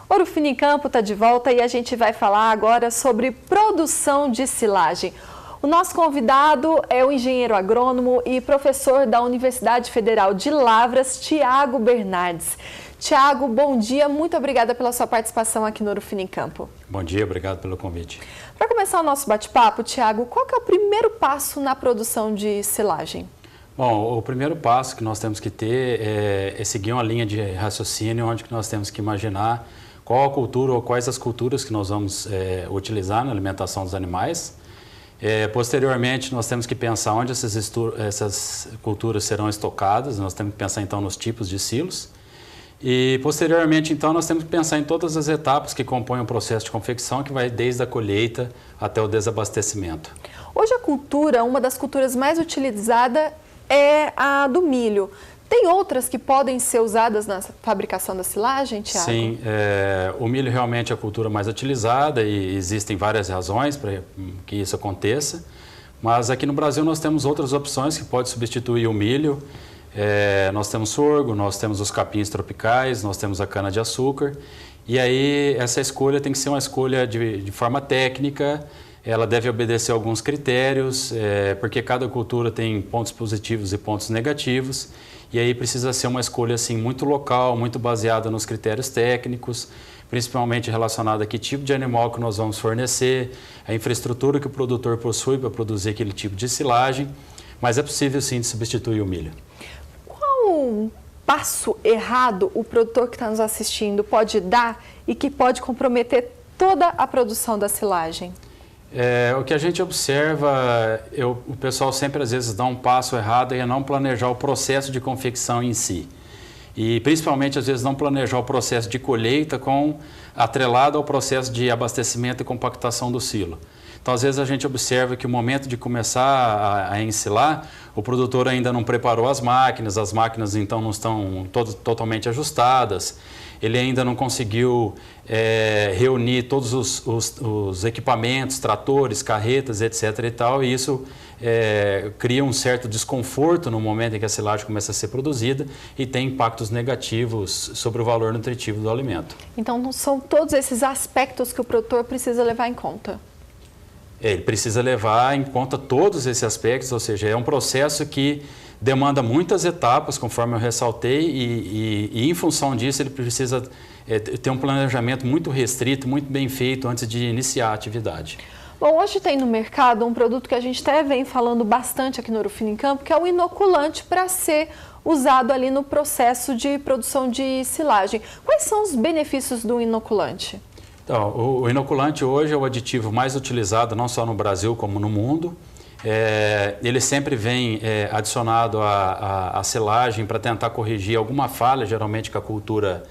Ouro Fino em Campo está de volta e a gente vai falar agora sobre produção de silagem. O nosso convidado é o engenheiro agrônomo e professor da Universidade Federal de Lavras, Tiago Bernardes. Tiago, bom dia, muito obrigada pela sua participação aqui no Ouro Fino em Campo. Bom dia, obrigado pelo convite. Para começar o nosso bate-papo, Tiago, qual que é o primeiro passo na produção de silagem? Bom, o primeiro passo que nós temos que ter é seguir uma linha de raciocínio onde nós temos que imaginar qual a cultura ou quais as culturas que nós vamos utilizar na alimentação dos animais. Posteriormente, nós temos que pensar onde essas culturas serão estocadas, nós temos que pensar então nos tipos de silos. E posteriormente, então, nós temos que pensar em todas as etapas que compõem o processo de confecção, que vai desde a colheita até o desabastecimento. Hoje a cultura, uma das culturas mais utilizadas é a do milho. Tem outras que podem ser usadas na fabricação da silagem, Tiago? Sim, o milho realmente é a cultura mais utilizada e existem várias razões para que isso aconteça. Mas aqui no Brasil nós temos outras opções que podem substituir o milho. Nós temos sorgo, nós temos os capins tropicais, nós temos a cana-de-açúcar. E aí essa escolha tem que ser uma escolha de forma técnica, ela deve obedecer a alguns critérios, porque cada cultura tem pontos positivos e pontos negativos. E aí precisa ser uma escolha assim, muito local, muito baseada nos critérios técnicos, principalmente relacionada a que tipo de animal que nós vamos fornecer, a infraestrutura que o produtor possui para produzir aquele tipo de silagem. Mas é possível sim de substituir o milho. Qual passo errado o produtor que está nos assistindo pode dar e que pode comprometer toda a produção da silagem? O que a gente observa, o pessoal sempre às vezes dá um passo errado e é não planejar o processo de confecção em si. E principalmente às vezes não planejar o processo de colheita atrelado ao processo de abastecimento e compactação do silo. Então às vezes a gente observa que o momento de começar a ensilar, o produtor ainda não preparou as máquinas então não estão totalmente ajustadas, ele ainda não conseguiu reunir todos os equipamentos, tratores, carretas, etc. e tal, e isso cria um certo desconforto no momento em que a silagem começa a ser produzida e tem impactos negativos sobre o valor nutritivo do alimento. Então são todos esses aspectos que o produtor precisa levar em conta. Ele precisa levar em conta todos esses aspectos, ou seja, é um processo que demanda muitas etapas, conforme eu ressaltei, e em função disso ele precisa ter um planejamento muito restrito, muito bem feito antes de iniciar a atividade. Bom, hoje tem no mercado um produto que a gente até vem falando bastante aqui no Ouro Fino em Campo, que é o inoculante para ser usado ali no processo de produção de silagem. Quais são os benefícios do inoculante? Então, o inoculante hoje é o aditivo mais utilizado não só no Brasil como no mundo. Ele sempre vem adicionado à silagem para tentar corrigir alguma falha, geralmente que a cultura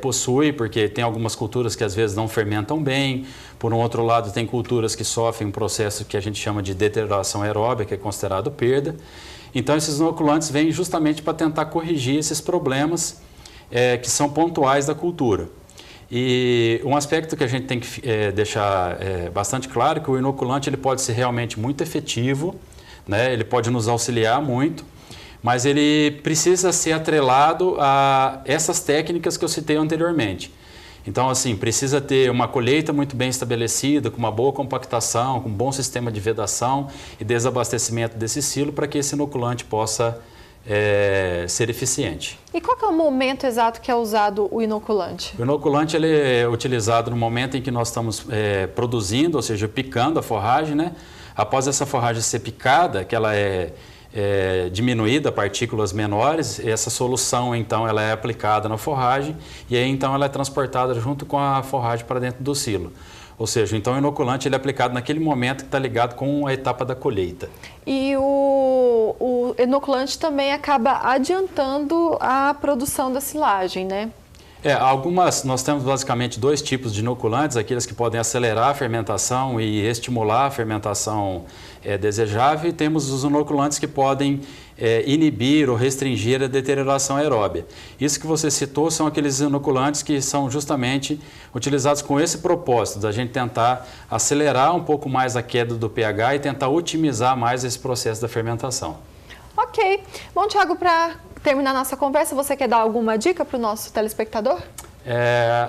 possui, porque tem algumas culturas que às vezes não fermentam bem. Por um outro lado, tem culturas que sofrem um processo que a gente chama de deterioração aeróbica, que é considerado perda. Então, esses inoculantes vêm justamente para tentar corrigir esses problemas que são pontuais da cultura. E um aspecto que a gente tem que deixar bastante claro é que o inoculante ele pode ser realmente muito efetivo, né? Ele pode nos auxiliar muito, mas ele precisa ser atrelado a essas técnicas que eu citei anteriormente. Então, assim, precisa ter uma colheita muito bem estabelecida, com uma boa compactação, com um bom sistema de vedação e desabastecimento desse silo para que esse inoculante possa ser eficiente. E qual que é o momento exato que é usado o inoculante? O inoculante ele é utilizado no momento em que nós estamos produzindo, ou seja, picando a forragem, né? Após essa forragem ser picada, que ela é diminuída a partículas menores, essa solução então ela é aplicada na forragem e aí então ela é transportada junto com a forragem para dentro do silo. Ou seja, então o inoculante ele é aplicado naquele momento que está ligado com a etapa da colheita. E o inoculante também acaba adiantando a produção da silagem, né? Nós temos basicamente dois tipos de inoculantes, aqueles que podem acelerar a fermentação e estimular a fermentação desejável, e temos os inoculantes que podem inibir ou restringir a deterioração aeróbia. Isso que você citou são aqueles inoculantes que são justamente utilizados com esse propósito, da gente tentar acelerar um pouco mais a queda do pH e tentar otimizar mais esse processo da fermentação. Ok. Bom, Tiago, para terminar nossa conversa, você quer dar alguma dica para o nosso telespectador?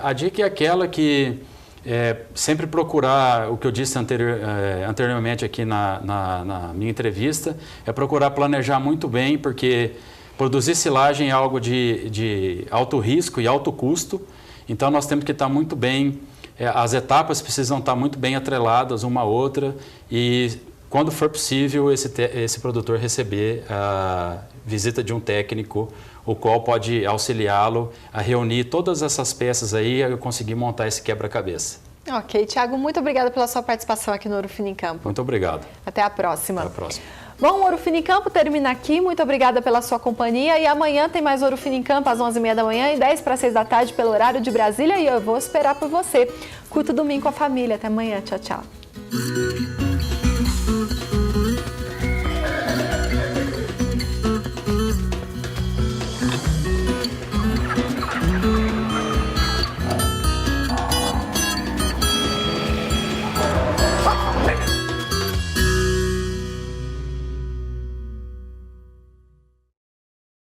A dica é aquela que sempre procurar, o que eu disse anteriormente aqui na minha entrevista, é procurar planejar muito bem, porque produzir silagem é algo de alto risco e alto custo, então nós temos que estar muito bem, as etapas precisam estar muito bem atreladas uma à outra e quando for possível esse produtor receber a visita de um técnico, o qual pode auxiliá-lo a reunir todas essas peças aí e conseguir montar esse quebra-cabeça. Ok, Thiago, muito obrigada pela sua participação aqui no Ouro Fino em Campo. Muito obrigado. Até a próxima. Até a próxima. Bom, o Ouro Fino em Campo termina aqui. Muito obrigada pela sua companhia. E amanhã tem mais Ouro Fino em Campo às 11h30 da manhã e 10 para 6 da tarde pelo horário de Brasília. E eu vou esperar por você. Curta o domingo com a família. Até amanhã. Tchau, tchau.